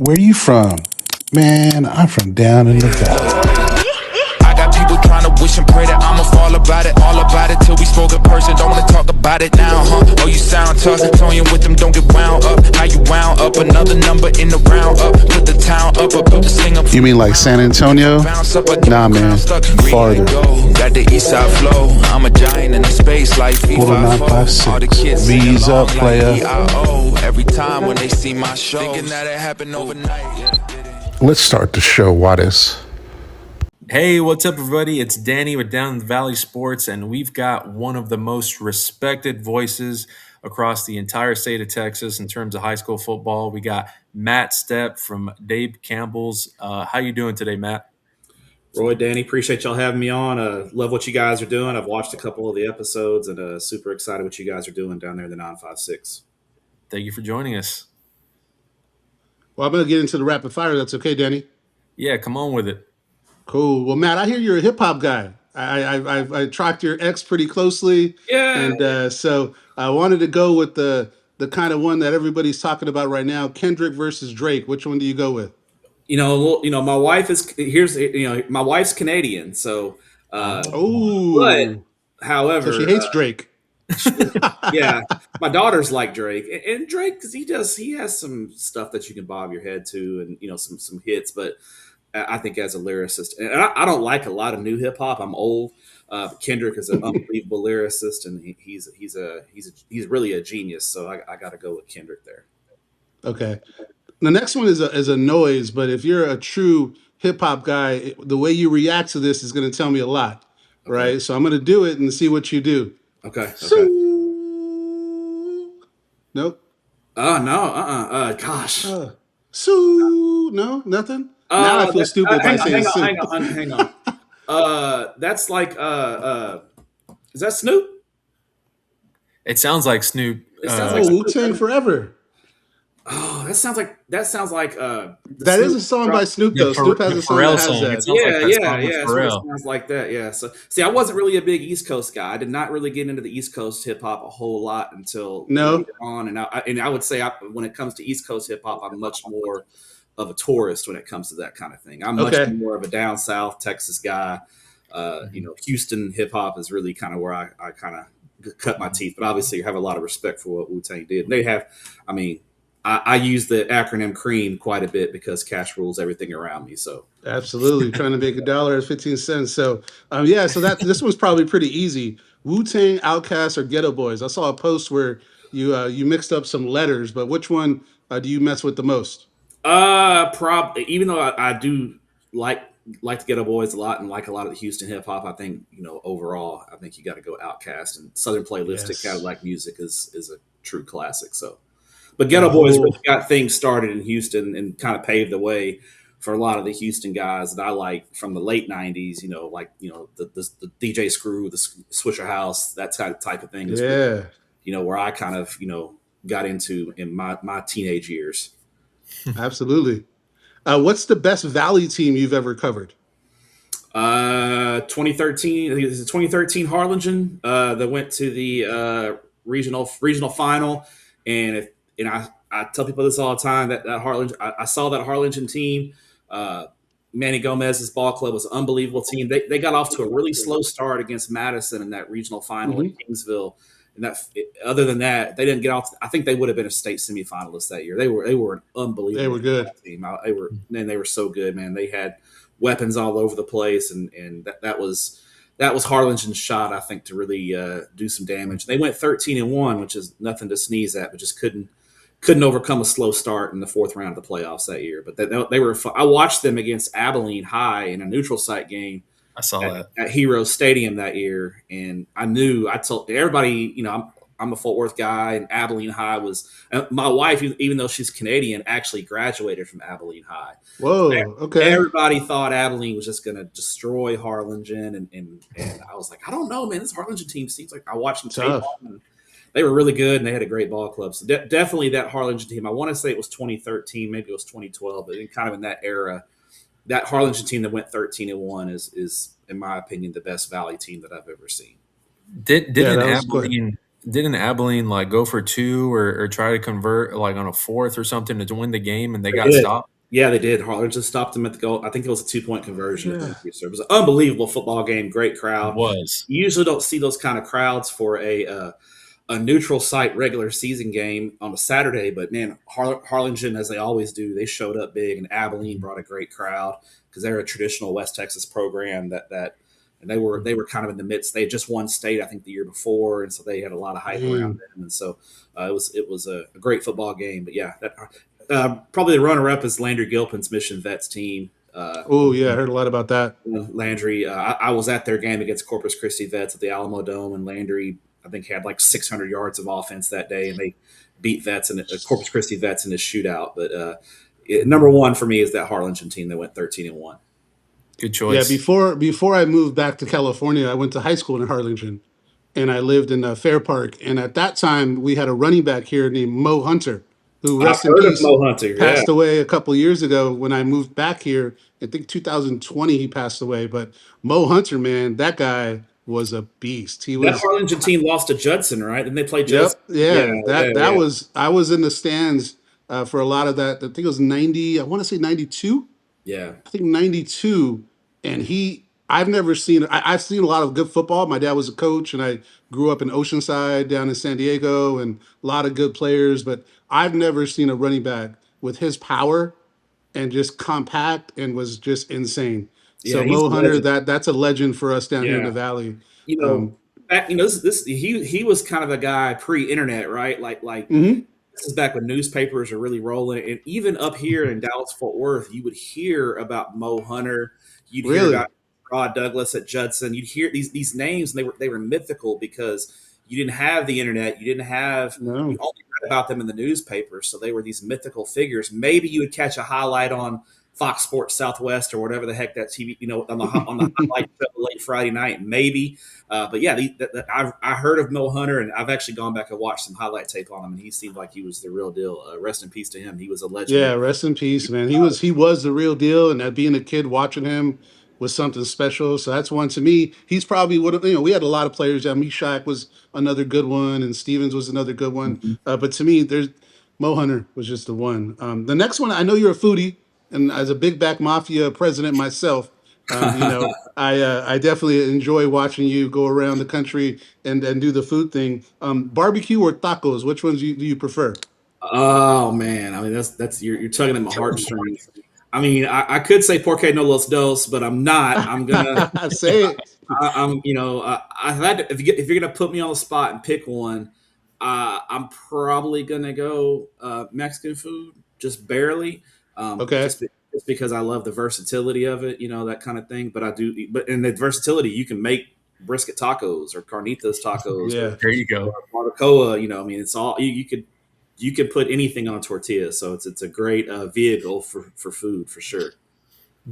Where you from? Man, I'm from down in the valley. I got people trying to wish and pray that I'ma fall about it, all about it till we spoke in person. Don't wanna talk about it now, huh? Oh, you sound tough, toying with them, don't get wound up. How you wound up? Another number in the round up. Put the town up, put the sling up. You mean like San Antonio? Nah, man, farther. Got the east side flow. I'm a giant in the space like FIFA. All the kids V's up, player. Every time when they see my show, thinking that it happened overnight. Let's start the show, Wattis. Hey, what's up, everybody? It's Danny with Down in the Valley Sports, and we've got one of the most respected voices across the entire state of Texas in terms of high school football. We got Matt Stepp from Dave Campbell's. How you doing today, Matt? Roy, Danny, appreciate y'all having me on. Love what you guys are doing. I've watched a couple of the episodes and super excited what you guys are doing down there in the 956. Thank you for joining us. Well, I'm going to get into the rapid fire. That's okay, Danny? Yeah, come on with it. Cool. Well, Matt, I hear you're a hip hop guy. I tracked your ex pretty closely. Yeah. And so I wanted to go with the kind of one that everybody's talking about right now, Kendrick versus Drake. Which one do you go with? My wife is my wife's Canadian, so but however, so she hates Drake. Yeah, my daughters like Drake, and Drake because he has some stuff that you can bob your head to, and some hits. But I think as a lyricist, and I don't like a lot of new hip hop. I'm old. Kendrick is an unbelievable lyricist, and he's really a genius. So I got to go with Kendrick there. Okay. The next one is a noise, but if you're a true hip hop guy, the way you react to this is going to tell me a lot, right? So I'm going to do it and see what you do. Okay. Nope. No. Gosh. No, nothing. Now I feel stupid by saying hang on. That's like is that Snoop? It sounds like Snoop. It sounds like Wu-Tang Forever. Oh, that sounds like that Snoop is a song by Snoop though. Snoop has a song that has that. Yeah. It sounds like that. Yeah. So see, I wasn't really a big East Coast guy. I did not really get into the East Coast hip hop a whole lot until later on. And I would say when it comes to East Coast hip hop, I'm much more of a tourist when it comes to that kind of thing. I'm much more of a down south Texas guy. Houston hip hop is really kind of where I kind of cut my teeth. But obviously, you have a lot of respect for what Wu-Tang did. And they have, I use the acronym CREAM quite a bit because cash rules everything around me. So absolutely trying to make $1.15. So so this one's probably pretty easy. Wu-Tang, Outkast, or Ghetto Boys. I saw a post where you mixed up some letters, but which one do you mess with the most? Probably. Even though I do like the Ghetto Boys a lot and like a lot of the Houston hip hop, I think overall I think you got to go Outkast, and Southern Playlistic Cadillac Music is a true classic. So. But Ghetto Boys really got things started in Houston and kind of paved the way for a lot of the Houston guys that I like from the late '90s. The DJ Screw, the Swisher House, that type of thing. Is where I kind of got into in my teenage years. Absolutely. What's the best Valley team you've ever covered? 2013. I think it was the 2013 Harlingen that went to the regional final, and I tell people this all the time that Harlingen, I saw that Harlingen team. Manny Gomez's ball club was an unbelievable team. They got off to a really slow start against Madison in that regional final in Kingsville. And other than that, they didn't get off. I think they would have been a state semifinalist that year. They were an unbelievable. They were good team. They were so good, man. They had weapons all over the place, and that was Harlingen's shot, I think, to really do some damage. They went 13-1, which is nothing to sneeze at, but just couldn't overcome a slow start in the fourth round of the playoffs that year. But they were fun. I watched them against Abilene High in a neutral site game. I saw that at Hero Stadium that year, and I told everybody, I'm a Fort Worth guy, and Abilene High was my wife, even though she's Canadian, actually graduated from Abilene High. Whoa, okay. Everybody thought Abilene was just going to destroy Harlingen, and I was like, I don't know, man. This Harlingen team seems like I watched them tape on. They were really good, and they had a great ball club. So definitely that Harlingen team. I want to say it was 2013, maybe it was 2012, but kind of in that era, that Harlingen team that went 13-1 is in my opinion the best Valley team that I've ever seen. Didn't Abilene didn't Abilene like go for 2 or try to convert like on a fourth or something to win the game and they got did. stopped? Yeah, they did. Harlingen just stopped them at the goal. I think it was a 2-point conversion at the Yeah. end. So it was an unbelievable football game. Great It crowd. was. You usually don't see those kind of crowds for a neutral site regular season game on a Saturday, but man, Harlingen, as they always do, they showed up big, and Abilene brought a great crowd because they're a traditional West Texas program and they were kind of in the midst. They had just won state, I think, the year before, and so they had a lot of hype around them, and so it was a great football game. But yeah, probably the runner-up is Landry Gilpin's Mission Vets team. Oh yeah, I heard a lot about that. Landry, I was at their game against Corpus Christi Vets at the Alamo Dome, and Landry, I think, had like 600 yards of offense that day, and they beat Vets and Corpus Christi Vets in a shootout. But number one for me is that Harlingen team that went 13-1. Good Yeah, choice. before I moved back to California, I went to high school in Harlingen, and I lived in Fair Park. And at that time, we had a running back here named Mo Hunter, who, I've rest in heard of peace, Mo Hunter. Yeah, passed away a couple of years ago when I moved back here. I think 2020 he passed away. But Mo Hunter, man, that guy was a beast. He that was. Harlingen team lost to Judson, right? Didn't they play Judson? Yep, Yeah, yeah. yeah, That yeah, was. I was in the stands for a lot of that. I think it was 90. I want to say 92. yeah. I think 92, and I've never seen, I've seen a lot of good football. My dad was a coach, and I grew up in Oceanside down in San Diego, and a lot of good players, but I've never seen a running back with his power and just compact and was just insane. Yeah, So he's Mo a Hunter, legend. that's a legend for us down here in the Yeah, valley. you know, Um, this he was kind of a guy pre-internet, right? Like mhm. this is back when newspapers are really rolling, and even up here in Dallas Fort Worth, you would hear about Mo Hunter. You'd hear Really? about Rod Douglas at Judson. You'd hear these names, and they were mythical because you didn't have the internet. You No. only read about them in the newspaper, so they were these mythical figures. Maybe you would catch a highlight on Fox Sports Southwest or whatever the heck that TV, on the highlight show late Friday night, maybe. But yeah, I heard of Mo Hunter, and I've actually gone back and watched some highlight tape on him, and he seemed like he was the real deal. Rest in peace to him. He was a legend. Yeah, rest in peace, man. He was the real deal, and that being a kid watching him was something special. So that's one to me. He's probably would have. We had a lot of players. Mishak was another good one, and Stevens was another good one. But to me, there's Mo Hunter was just the one. The next one, I know you're a foodie, and as a Big Back Mafia president myself, I definitely enjoy watching you go around the country and do the food thing. Barbecue or tacos? Which ones do you prefer? Oh man, I mean that's you're tugging at my heartstrings. I mean, I could say porque no los dos, but I'm not. I'm gonna. Say it. I'm, I've had to, if you're gonna put me on the spot and pick one, I'm probably gonna go Mexican food, just barely, Okay. just because I love the versatility of it, that kind of thing. But I do, but in the versatility, you can make brisket tacos or carnitas tacos Yeah. There you go. or barbacoa. I mean, it's all you could put anything on a tortilla, so it's a great vehicle for food for sure.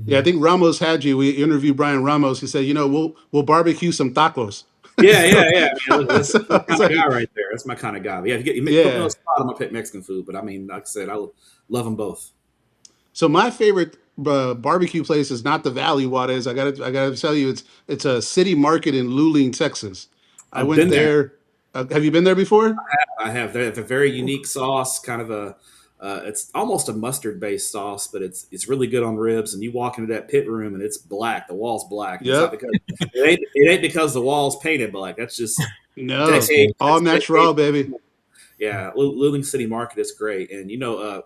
Yeah, I think Ramos had you. We interviewed Brian Ramos. He said, we'll barbecue some tacos. Yeah, yeah, so, yeah. I mean, that's so my I was kind of guy like, right there. That's my kind of guy. But yeah, if put me on the yeah. spot, I'm gonna pick Mexican food. But I mean, like I said, love them both. So my favorite barbecue place is not the Valley. What is? I gotta tell you, it's a city market in Luling, Texas. I I've went been there. there. Have you been there before? I have. They have a very unique sauce, kind of a. It's almost a mustard-based sauce, but it's really good on ribs. And you walk into that pit room, and it's black. The wall's black. And it's not Yep. because it ain't because the wall's painted black. That's just No, decades. all That's natural, decades. baby. Yeah, Luling City Market is great, and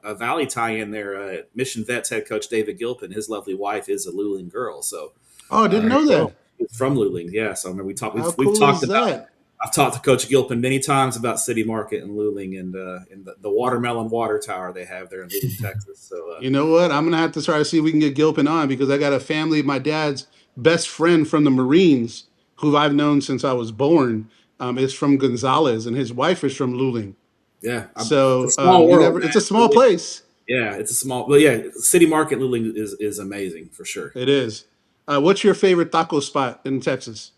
a Valley tie-in there. Mission Vets head coach David Gilpin, his lovely wife is a Luling girl, so Oh, I didn't uh, know that. he's from Luling. Yeah, so I mean, How we've cool talked is about. that? I've talked to Coach Gilpin many times about City Market and Luling and the watermelon water tower they have there in Luling, Texas. So You know what? I'm gonna have to try to see if we can get Gilpin on because I got a family. My dad's best friend from the Marines, who I've known since I was born, is from Gonzales, and his wife is from Luling. yeah, it's a So small you world, never. It's a man. small place. Yeah, it's a small, but yeah, City Market Luling is amazing for sure. It is. What's your favorite taco spot in Texas?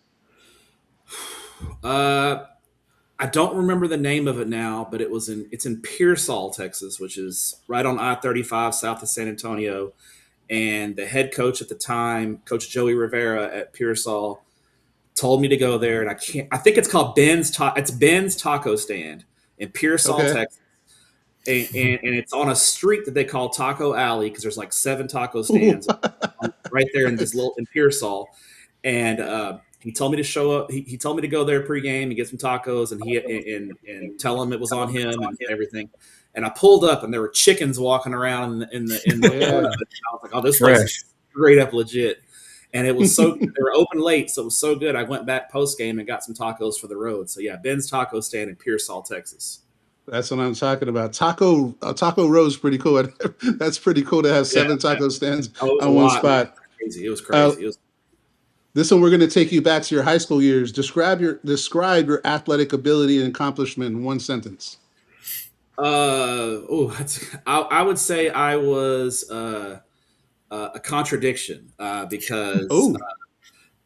Uh, I don't remember the name of it now, but it's in Pearsall, Texas, which is right on I-35 south of San Antonio. And the head coach at the time, Coach Joey Rivera at Pearsall, told me to go there, and I think it's called it's Ben's Taco Stand in Pearsall, Okay. Texas. And it's on a street that they call Taco Alley because there's like 7 taco stands right there in Pearsall. And he told me to show up. He told me to go there pregame and get some tacos, and tell him it was on him and everything. And I pulled up, and there were chickens walking around in the Yeah. I was like, oh, this place Fresh. is straight up legit. And it was so they were open late, so it was so good. I went back post game and got some tacos for the road. So yeah, Ben's Taco Stand in Pearsall, Texas. That's what I'm talking about. Taco Row is pretty cool. That's pretty cool to have 7 taco stands Oh, it was a on one lot, man. spot. Crazy. It was Uh, crazy. It was this one we're going to take you back to your high school years. Describe your athletic ability and accomplishment in one sentence. I would say I was a contradiction because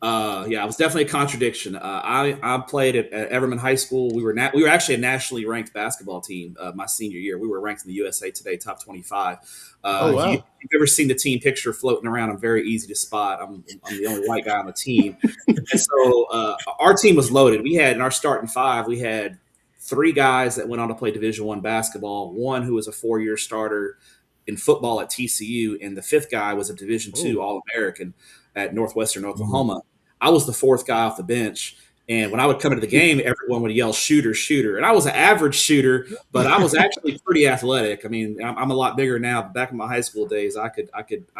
Oh, yeah, I was definitely a contradiction. I played at Everman High School. We were actually a nationally ranked basketball team my senior year. We were ranked in the USA Today top 25. oh If wow. you've ever seen the team picture floating around, I'm very easy to spot. I'm the only white guy on the team, and so our team was loaded. We had in our starting 5, we had 3 guys that went on to play Division I basketball. One who was a 4-year starter in football at TCU, and the 5th guy was a Division II Oh. All-American at Northwestern Oklahoma. I was the 4th guy off the bench, and when I would come into the game, everyone would yell "shooter, shooter," and I was an average shooter, but I was actually pretty athletic. I mean, I'm a lot bigger now. But back in my high school days, I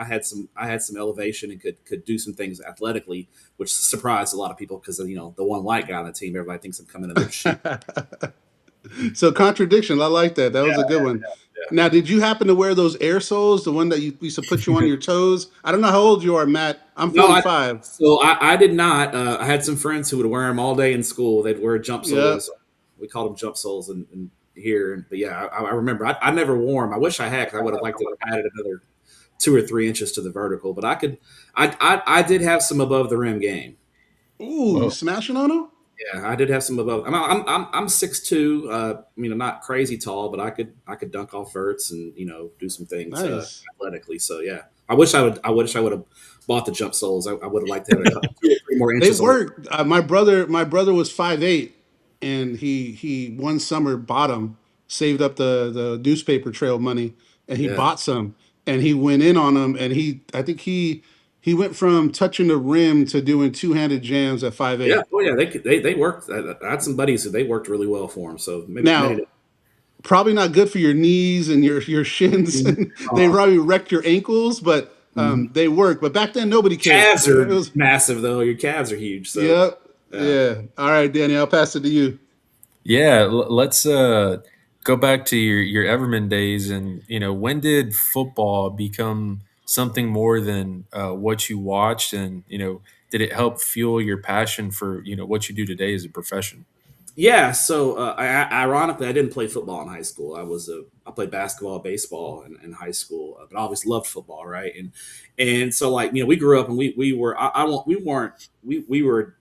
had some elevation and could do some things athletically, which surprised a lot of people because the one white guy on the team, everybody thinks I'm coming in there to shoot. So contradiction. I like that. That was a good one. Yeah. Now, did you happen to wear those air soles, the one that you used to put you on your toes? I don't know how old you are, Matt. I'm No, 45. I did not. I had some friends who would wear them all day in school. They'd wear jump Yeah. soles. We called them jump soles in here. But yeah, I remember. I never wore them. I wish I had because I would have liked to have added another 2 or 3 inches to the vertical. But I could. I did have some above the rim game. Ooh, you smashing on them? Yeah, I did have some above. I'm 6'2". I'm not crazy tall, but I could dunk off verts and do some things Nice. athletically. So yeah, I wish I would have bought the jump soles. I would have liked to have a couple, 2 or 3 more They inches on it. work. My brother was 5'8", and he one summer bought them, saved up the newspaper trail money, and he Yeah, bought some, and he went in on them, and I think he went from touching the rim to doing 2-handed jams at yeah. 5'8". Oh yeah, they worked. I had some buddies who they worked really well for them. So maybe Now, probably not good for your knees and your shins. And they uh, probably wrecked your ankles, but mhm. they work. But back then, nobody cared. Calves It are was, massive though. Your calves are huge. So yeah, yeah. yeah. All right, Danny, I'll pass it to you. Yeah, let's go back to your Everman days, and when did football become something more than what you watched, and did it help fuel your passion for what you do today as a profession? Yeah, so ironically, I didn't play football in high school. I played basketball, baseball in high school, but I always loved football, right? And so like we grew up and we were I won't we weren't we were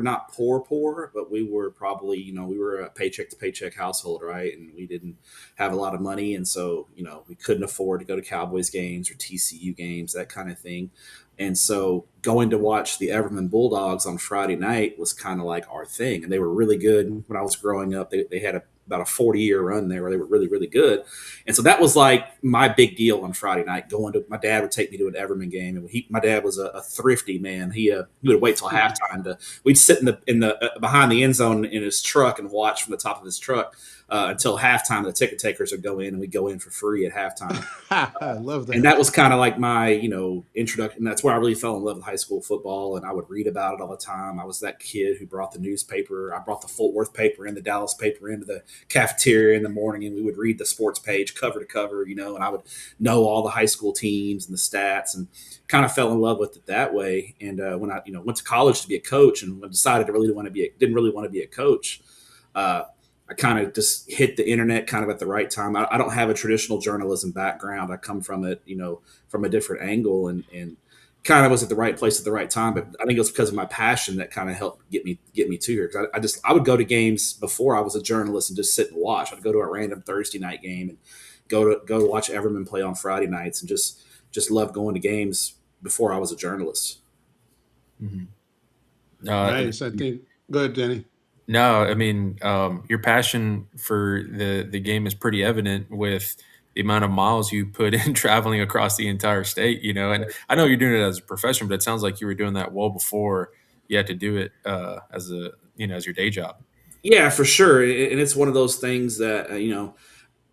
not poor, but we were probably we were a paycheck to paycheck household, right? And we didn't have a lot of money, and so we couldn't afford to go to Cowboys games or TCU games, that kind of thing. And so going to watch the Everman Bulldogs on Friday night was kind of like our thing. And they were really good when I was growing up. They had about a 40-year run there where they were really, really good. And so that was like my big deal on Friday night. My dad would take me to an Everman game. And my dad was a thrifty man. He would wait till halftime we'd sit in the behind the end zone in his truck and watch from the top of his truck until halftime. The ticket takers would go in and we'd go in for free at halftime. I love And that. that was kind of like my introduction. That's where I really fell in love with high school football, and I would read about it all the time. I was that kid who brought the newspaper. I brought the Fort Worth paper and the Dallas paper into the cafeteria in the morning, and we would read the sports page cover to cover, and I would know all the high school teams and the stats, and kind of fell in love with it that way. And when I went to college to be a coach, and when I decided to didn't really want to be a coach, I kind of just hit the internet kind of at the right time. I don't have a traditional journalism background. I come from it, from a different angle, and kind of was at the right place at the right time. But I think it was because of my passion that kind of helped get me to here. Because I would go to games before I was a journalist and just sit and watch. I'd go to a random Thursday night game and go watch Everman play on Friday nights, and just love going to games before I was a journalist. Mm-hmm. Uh, Nice. I think. Go ahead, Danny. no, I mean, your passion for the game is pretty evident with the amount of miles you put in traveling across the entire state. And I know you're doing it as a profession, but it sounds like you were doing that well before you had to do it as a as your day job. Yeah, for sure. And it's one of those things that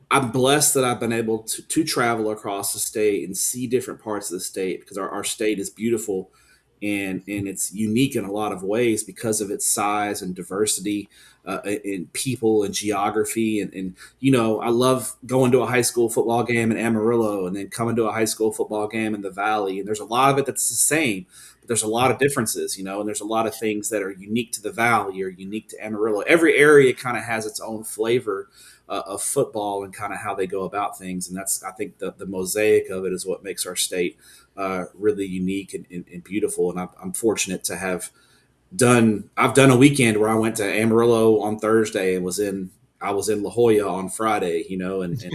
I'm blessed that I've been able to travel across the state and see different parts of the state because our state is beautiful and it's unique in a lot of ways because of its size and diversity in people and geography. And I love going to a high school football game in Amarillo and then coming to a high school football game in the Valley. And there's a lot of it that's the same, but there's a lot of differences, and there's a lot of things that are unique to the Valley or unique to Amarillo. Every area kind of has its own flavor of football and kind of how they go about things. And that's, I think, the mosaic of it is what makes our state really unique and beautiful. And I'm fortunate to have I've done a weekend where I went to Amarillo on Thursday and I was in La Jolla on Friday, and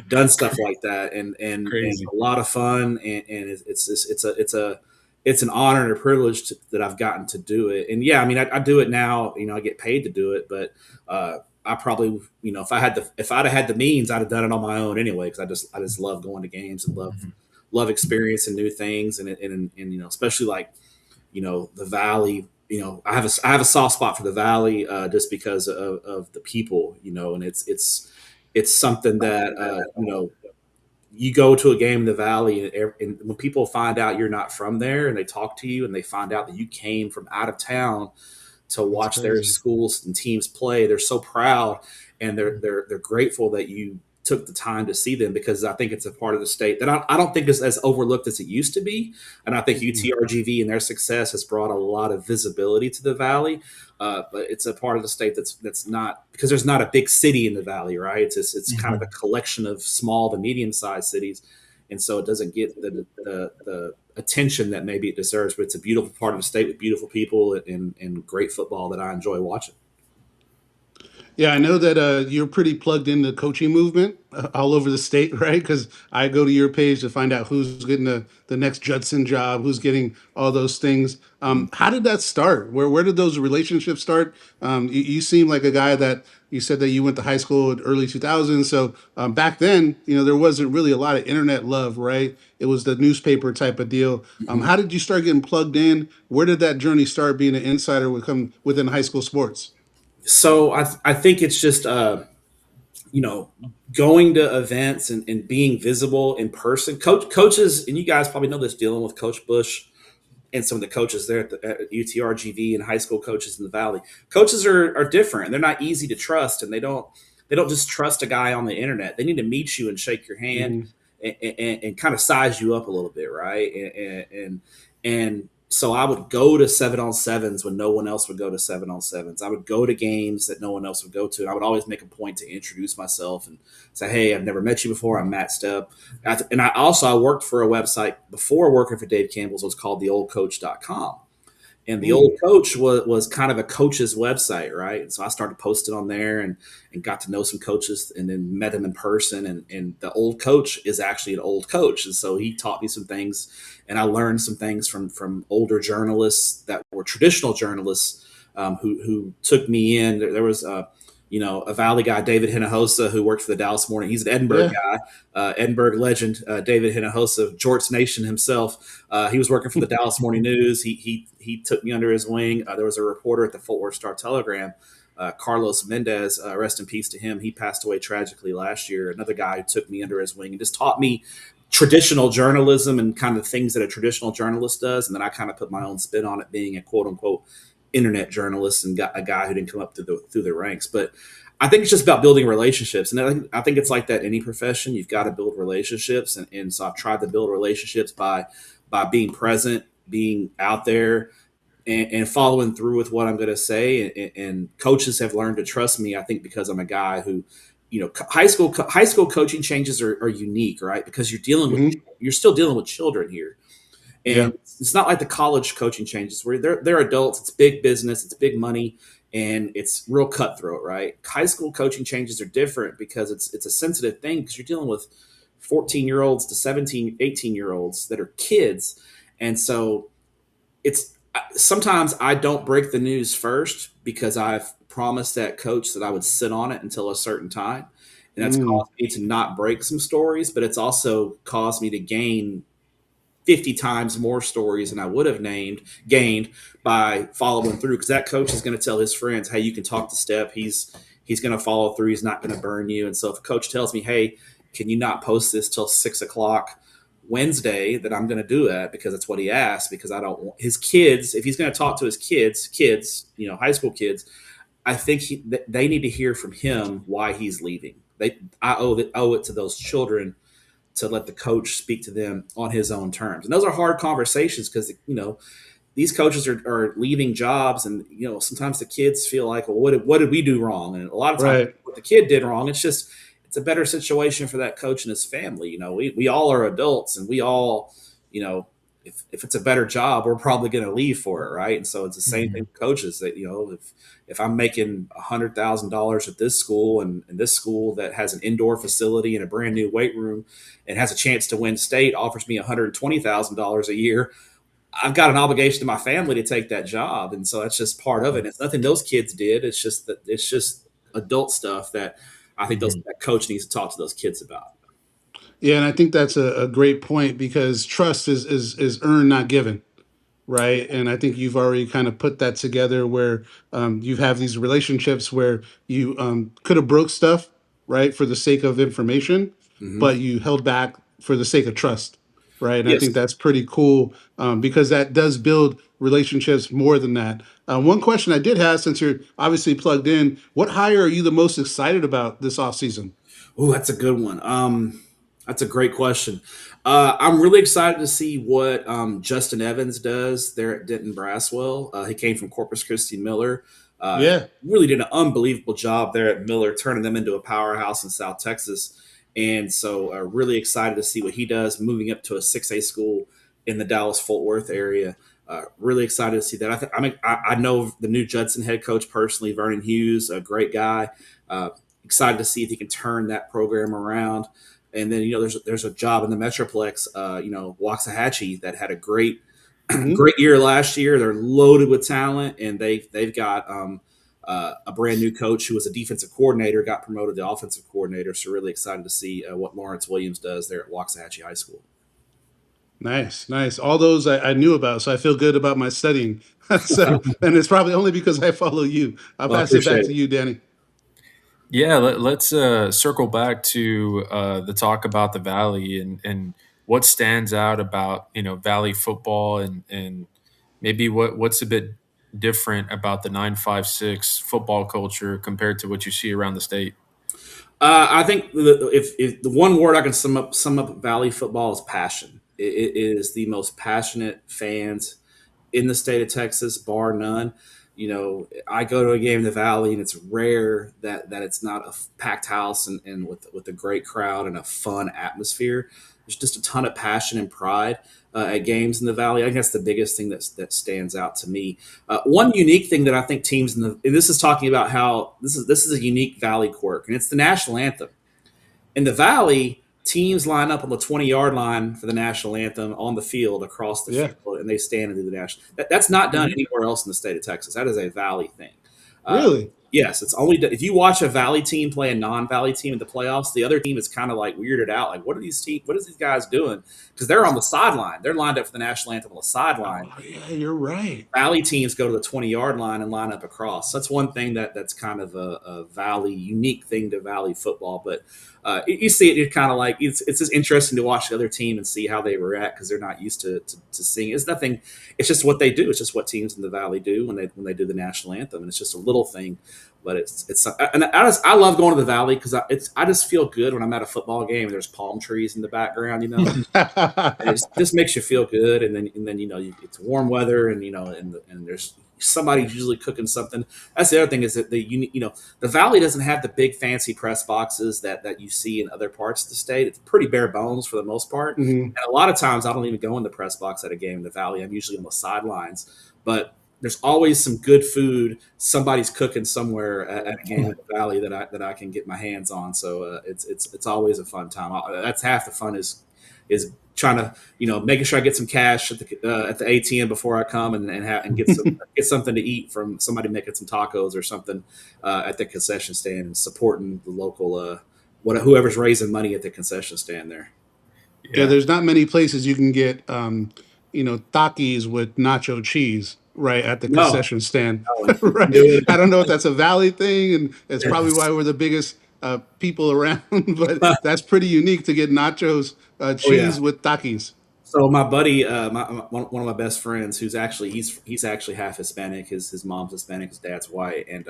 done stuff like that, and Crazy. a lot of fun, and it's an honor and a privilege that I've gotten to do it. And yeah, I mean, I do it now, I get paid to do it, but I probably, if I'd have had the means, I'd have done it on my own anyway, because I just love going to games and love experiencing new things, and especially like the Valley. I have a soft spot for the Valley just because of the people, and it's something that you go to a game in the Valley, and when people find out you're not from there, and they talk to you, and they find out that you came from out of town to watch their schools and teams play, they're so proud, and they're grateful that you took the time to see them, because I think it's a part of the state that I don't think is as overlooked as it used to be. And I think UTRGV and their success has brought a lot of visibility to the Valley. But it's a part of the state that's not, because there's not a big city in the Valley, right? It's kind of a collection of small to medium sized cities. And so it doesn't get the attention that maybe it deserves, but it's a beautiful part of the state with beautiful people and great football that I enjoy watching. Yeah, I know that you're pretty plugged in the coaching movement all over the state, right? Because I go to your page to find out who's getting the next Judson job, who's getting all those things. How did that start? Where did those relationships start? You seem like a guy that you said that you went to high school in early 2000s. So back then, there wasn't really a lot of internet love, right? It was the newspaper type of deal. How did you start getting plugged in? Where did that journey start being an insider within high school sports? So I think it's just going to events and being visible in person. Coaches, and you guys probably know this, dealing with Coach Bush and some of the coaches there at UTRGV and high school coaches in the Valley. Coaches are different. They're not easy to trust, and they don't just trust a guy on the internet. They need to meet you and shake your hand and kind of size you up a little bit, right? And so I would go to 7-on-7s when no one else would go to 7-on-7s. I would go to games that no one else would go to. And I would always make a point to introduce myself and say, hey, I've never met you before. I'm Matt Stepp. And I worked for a website before working for Dave Campbell's. It was called theoldcoach.com. And the Old Coach was kind of a coach's website, right? And so I started posting on there and got to know some coaches, and then met them in person. And the Old Coach is actually an old coach. And so he taught me some things, and I learned some things from older journalists that were traditional journalists who took me in. There was a Valley guy, David Hinojosa, who worked for the Dallas Morning. He's an Edinburgh guy, Edinburgh legend, David Hinojosa, Jorts Nation himself. He was working for the Dallas Morning News. He took me under his wing. There was a reporter at the Fort Worth Star-Telegram, Carlos Mendez, rest in peace to him. He passed away tragically last year. Another guy who took me under his wing and just taught me traditional journalism and kind of things that a traditional journalist does. And then I kind of put my own spin on it, being a quote unquote internet journalist and got a guy who didn't come up through the ranks. But I think it's just about building relationships. And I think it's like that in any profession. You've got to build relationships. And so I've tried to build relationships by being present, being out there, and following through with what I'm going to say. And coaches have learned to trust me, I think, because I'm a guy who, high school coaching changes are unique, right? Because you're still dealing with children here. And it's not like the college coaching changes where they're adults. It's big business. It's big money. And it's real cutthroat, right? High school coaching changes are different because it's a sensitive thing, because you're dealing with 14-year-olds to 17, 18-year-olds that are kids. And so Sometimes I don't break the news first because I've promised that coach that I would sit on it until a certain time. And that's Mm, caused me to not break some stories, but it's also caused me to gain 50 times more stories than I would have gained by following through. Because that coach is going to tell his friends, "Hey, you can talk to Stepp. He's going to follow through. He's not going to burn you." And so if a coach tells me, "Hey, can you not post this till 6 o'clock Wednesday?" That I'm going to do it because it's what he asked. Because I don't want his kids. If he's going to talk to his kids, high school kids, I think they need to hear from him why he's leaving. I owe it to those children to let the coach speak to them on his own terms. And those are hard conversations because, these coaches are leaving jobs, and, sometimes the kids feel like, well, what did we do wrong? And a lot of times right. what the kid did wrong, it's a better situation for that coach and his family. We all are adults, and we all, if it's a better job, we're probably going to leave for it. Right. And so it's the same thing with coaches that, if I'm making $100,000 at this school and this school that has an indoor facility and a brand new weight room and has a chance to win state offers me $120,000 a year, I've got an obligation to my family to take that job. And so that's just part of it. It's nothing those kids did. It's just adult stuff that I think that coach needs to talk to those kids about. Yeah, and I think that's a great point because trust is earned, not given, right? And I think you've already kind of put that together where you have these relationships where you could have broke stuff, right, for the sake of information, Mm-hmm. but you held back for the sake of trust, right? And I Yes. think that's pretty cool because that does build relationships more than that. One question I did have, since you're obviously plugged in, what hire are you the most excited about this offseason? Oh, that's a good one. That's a great question. I'm really excited to see what Justin Evans does there at Denton Braswell. He came from Corpus Christi Miller. Yeah. Really did an unbelievable job there at Miller, turning them into a powerhouse in South Texas. And so, really excited to see what he does, moving up to a 6A school in the Dallas-Fort Worth area. Really excited to see that. I know the new Judson head coach personally, Vernon Hughes, a great guy. Excited to see if he can turn that program around. And then, there's a job in the Metroplex, Waxahachie, that had a great year last year. They're loaded with talent, and they've got a brand new coach who was a defensive coordinator, got promoted to offensive coordinator. So really excited to see what Lawrence Williams does there at Waxahachie High School. Nice, nice. All those I knew about, so I feel good about my studying. So, and it's probably only because I follow you. I'll Well, I pass it back appreciate to it. you, Danny. Yeah, let's circle back to the talk about the Valley and what stands out about Valley football and maybe what's a bit different about the 956 football culture compared to what you see around the state. I think if the one word I can sum up Valley football is passion. It is the most passionate fans in the state of Texas, bar none. I go to a game in the Valley, and it's rare that it's not a packed house and with a great crowd and a fun atmosphere. There's just a ton of passion and pride at games in the Valley. I think that's the biggest thing that stands out to me. One unique thing that I think teams and this is talking about how this is a unique Valley quirk, and it's the national anthem. In the Valley, teams line up on the 20-yard line for the national anthem on the field across the Yeah. field, and they stand and do the national. That's not done anywhere else in the state of Texas. That is a Valley thing. Really? Yes, it's only if you watch a Valley team play a non-Valley team in the playoffs, the other team is kind of like weirded out. Like, what are these guys doing? Because they're on the sideline. They're lined up for the national anthem on the sideline. Oh, yeah, you're right. Valley teams go to the 20-yard line and line up across. So that's one thing that's kind of a Valley unique thing to Valley football. But you see it, you're kind of like it's just interesting to watch the other team and see how they react because they're not used to seeing. It's nothing. It's just what they do. It's just what teams in the Valley do when they do the national anthem, and it's just a little thing. But and I love going to the Valley because I just feel good when I'm at a football game and there's palm trees in the background, And it just makes you feel good, and then it's warm weather, and and there's somebody usually cooking something. That's the other thing is that the Valley doesn't have the big fancy press boxes that you see in other parts of the state. It's pretty bare bones for the most part, and a lot of times I don't even go in the press box at a game in the Valley. I'm usually on the sidelines, but there's always some good food somebody's cooking somewhere at a game in the Valley that I can get my hands on. So it's always a fun time. That's half the fun is trying to, making sure I get some cash at the ATM before I come and get get something to eat from somebody making some tacos or something at the concession stand, and supporting the local whoever's raising money at the concession stand there. Yeah, there's not many places you can get Takis with nacho cheese right at the No, concession stand. no, Right. I don't know if that's a Valley thing, and it's probably why we're the biggest people around, but that's pretty unique to get nachos oh yeah. cheese with Takis. So my buddy, one of my best friends, who's actually he's actually half Hispanic. His mom's Hispanic, his dad's white, and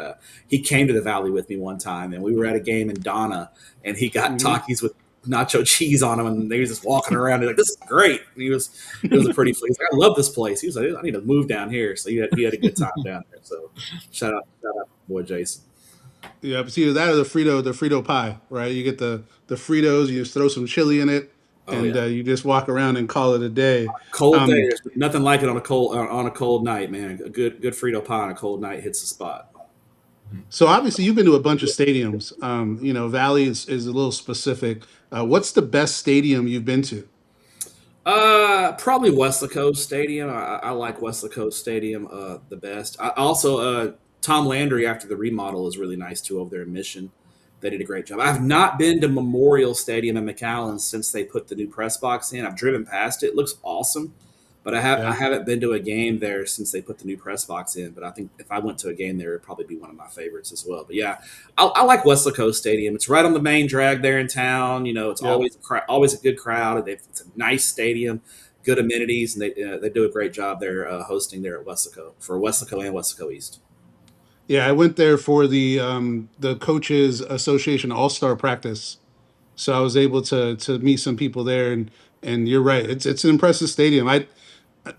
he came to the Valley with me one time, and we were at a game in Donna, and he got Takis with nacho cheese on them, and they was just walking around like, this is great. And it was a pretty place. Like, I love this place. He was like, I need to move down here. So he had a good time down there. So shout out boy Jason. Yeah, it's either that or the Frito pie, right? You get the Fritos, you just throw some chili in it, and you just walk around and call it a day. Cold day, there's nothing like it on a cold night, man. A good Frito pie on a cold night hits the spot. So obviously you've been to a bunch of stadiums. Valley is a little specific. What's the best stadium you've been to? Probably Weslaco Stadium. I like Weslaco Stadium the best. I also Tom Landry, after the remodel, is really nice too over there in Mission. They did a great job. I've not been to Memorial Stadium in McAllen since they put the new press box in. I've driven past it. It looks awesome. But I haven't been to a game there since they put the new press box in. But I think if I went to a game there, it'd probably be one of my favorites as well. But yeah, I like Weslaco Stadium. It's right on the main drag there in town. It's always a good crowd. It's a nice stadium, good amenities, and they do a great job there hosting there at Weslaco for Weslaco and Weslaco East. Yeah, I went there for the Coaches Association All-Star practice, so I was able to meet some people there, and you're right, it's an impressive stadium. I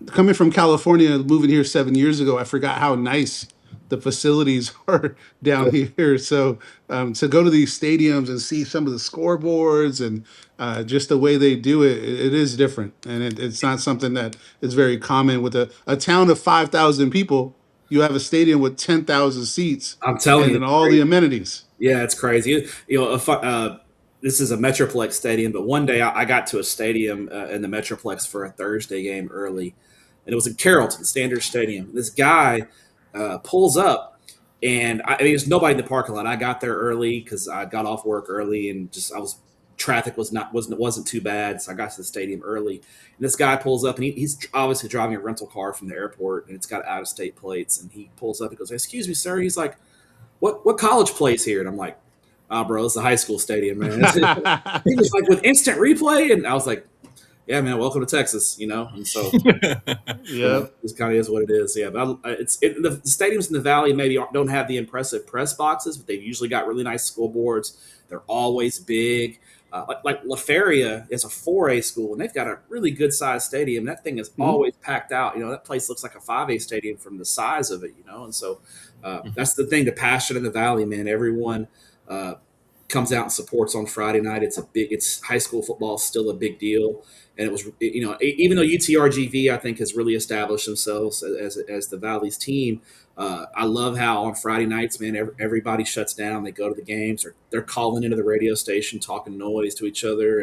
coming from California, moving here 7 years ago, I forgot how nice the facilities are down here. So to go to these stadiums and see some of the scoreboards and just the way they do it, it is different, and it's not something that is very common with a town of 5,000 people. You have a stadium with 10,000 seats. I'm telling you, and all the amenities. Yeah, it's crazy. This is a Metroplex stadium, but one day I got to a stadium in the Metroplex for a Thursday game early, and it was in Carrollton, Standard Stadium. This guy pulls up, and there's nobody in the parking lot. I got there early because I got off work early, and traffic wasn't too bad, so I got to the stadium early. And this guy pulls up, and he's obviously driving a rental car from the airport, and it's got out of state plates. And he pulls up and goes, "Excuse me, sir." He's like, "What college plays here?" And I'm like, "Oh, bro, it's the high school stadium, man." He was like, "With instant replay," and I was like, "Yeah, man, welcome to Texas," And so, yeah, this kind of is what it is. Yeah, but the stadiums in the Valley maybe don't have the impressive press boxes, but they've usually got really nice scoreboards. They're always big. Like La Feria is a 4A school, and they've got a really good sized stadium. That thing is always packed out. That place looks like a 5A stadium from the size of it. And so that's the thing. The passion in the Valley, man. Everyone comes out and supports on Friday night. It's high school football is still a big deal, and it was even though UTRGV I think has really established themselves as the Valley's team. I love how on Friday nights, man, everybody shuts down. They go to the games, or they're calling into the radio station, talking noise to each other.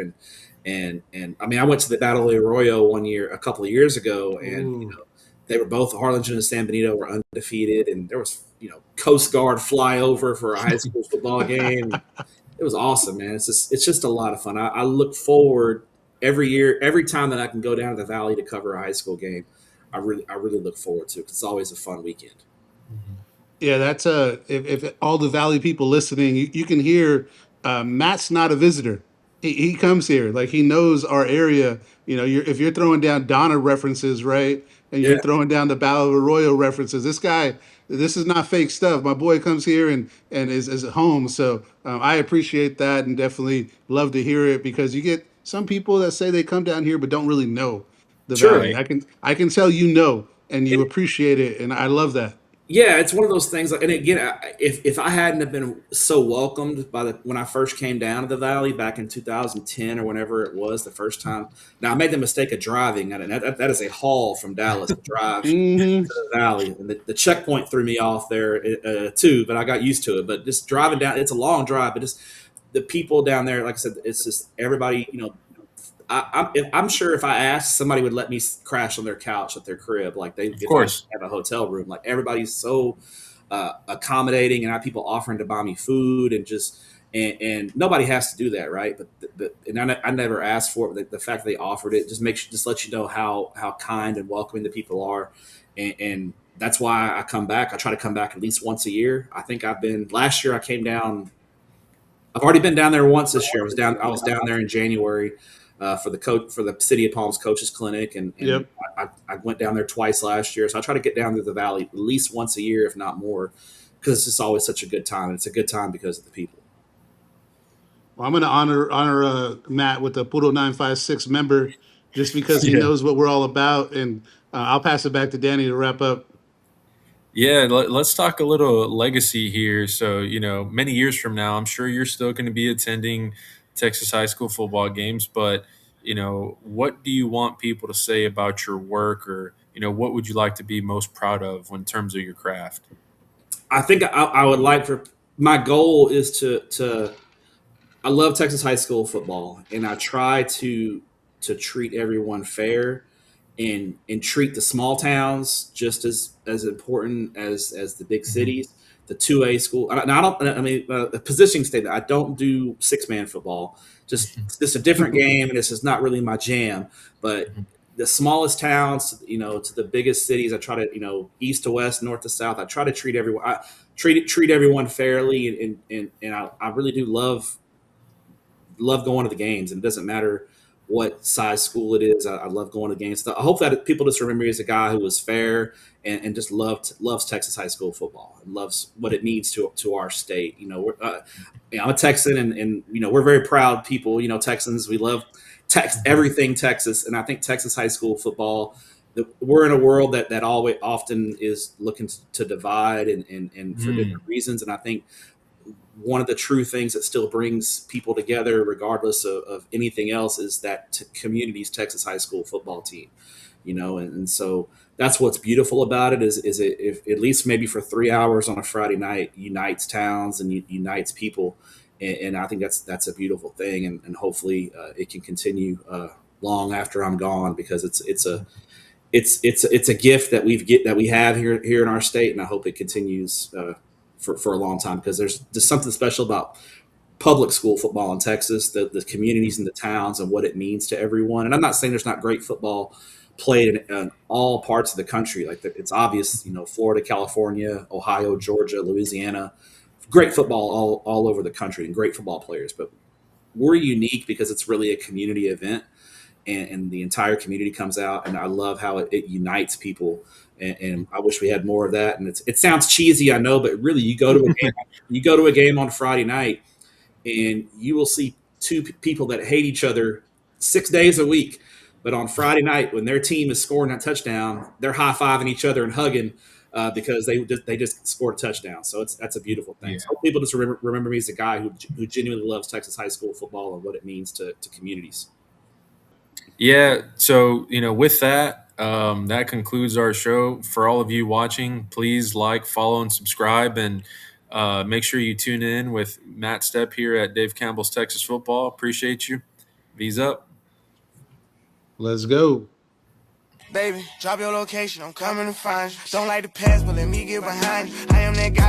And I mean, I went to the Battle of Arroyo a couple of years ago, and they were both Harlingen and San Benito were undefeated, and there was Coast Guard flyover for a high school football game. It was awesome, man. It's just a lot of fun. I look forward every year, every time that I can go down to the Valley to cover a high school game. I really look forward to it. It's always a fun weekend. Yeah, that's if all the Valley people listening, you can hear Matt's not a visitor. He comes here, like he knows our area. If you're throwing down Donna references, right, and you're throwing down the Battle of Arroyo references, this is not fake stuff. My boy comes here and is at home. So I appreciate that, and definitely love to hear it, because you get some people that say they come down here but don't really know the Valley. I can tell and you appreciate it, and I love that. Yeah, it's one of those things. And again, if I hadn't have been so welcomed when I first came down to the Valley back in 2010 or whenever it was the first time. Now I made the mistake of driving, and that is a haul from Dallas to drive to the Valley, and the checkpoint threw me off there too. But I got used to it. But just driving down, it's a long drive, but just the people down there, like I said, it's just everybody. I'm sure if I asked, somebody would let me crash on their couch at their crib, like Of if I course. have a hotel room. Like everybody's so accommodating, and I have people offering to buy me food and just and nobody has to do that, right? But and I never asked for it. But the fact that they offered it just lets you know how kind and welcoming the people are, and that's why I come back. I try to come back at least once a year. I think I've been last year. I came down. I've already been down there once this year. I was down there in January for the City of Palms Coaches Clinic, and Yep. I went down there twice last year. So I try to get down to the Valley at least once a year, if not more, because it's just always such a good time. And it's a good time because of the people. Well, I'm going to honor Matt with the Puro 956 member, just because he Yeah. knows what we're all about, and I'll pass it back to Danny to wrap up. Yeah, let's talk a little legacy here. So, many years from now, I'm sure you're still going to be attending Texas high school football games, but, what do you want people to say about your work, or, what would you like to be most proud of in terms of your craft? I think I would like for my goal is to I love Texas high school football, and I try to treat everyone fair and treat the small towns just as important as the big Mhm. cities. The 2A school. And I don't. I mean, a positioning statement. I don't do 6-man football. Just it's just a different game, and it's just not really my jam. But Mhm. the smallest towns, to the biggest cities, I try to, east to west, north to south. I try to treat everyone. I treat everyone fairly, and I really do love going to the games, and it doesn't matter what size school it is. I love going to games. So I hope that people just remember me as a guy who was fair and just loves Texas high school football and loves what it means to our state. I'm a Texan, and we're very proud people. Texans, we love everything Texas, and I think Texas high school football. We're in a world that always often is looking to divide and for Mm. different reasons, and I think one of the true things that still brings people together, regardless of anything else, is that community's Texas high school football team. And so that's what's beautiful about it is it if, at least maybe for 3 hours on a Friday night unites towns and unites people, and I think that's a beautiful thing, and hopefully it can continue long after I'm gone, because it's a gift that we have here in our state, and I hope it continues for a long time, because there's just something special about public school football in Texas, the communities and the towns and what it means to everyone. And I'm not saying there's not great football played in all parts of the country. Like it's obvious, Florida, California, Ohio, Georgia, Louisiana, great football all over the country and great football players. But we're unique because it's really a community event, and the entire community comes out, and I love how it unites people. And I wish we had more of that. And it sounds cheesy, I know, but really, you go to a game on Friday night, and you will see two people that hate each other 6 days a week. But on Friday night, when their team is scoring a touchdown, they're high fiving each other and hugging because they just scored a touchdown. So that's a beautiful thing. Yeah. So people just remember me as a guy who genuinely loves Texas high school football and what it means to communities. Yeah. So, with that, that concludes our show. For all of you watching, please like, follow, and subscribe. And make sure you tune in with Matt Stepp here at Dave Campbell's Texas Football. Appreciate you. V's up. Let's go. Baby, drop your location, I'm coming to find you. Don't like the past, but let me get behind you. I am that guy.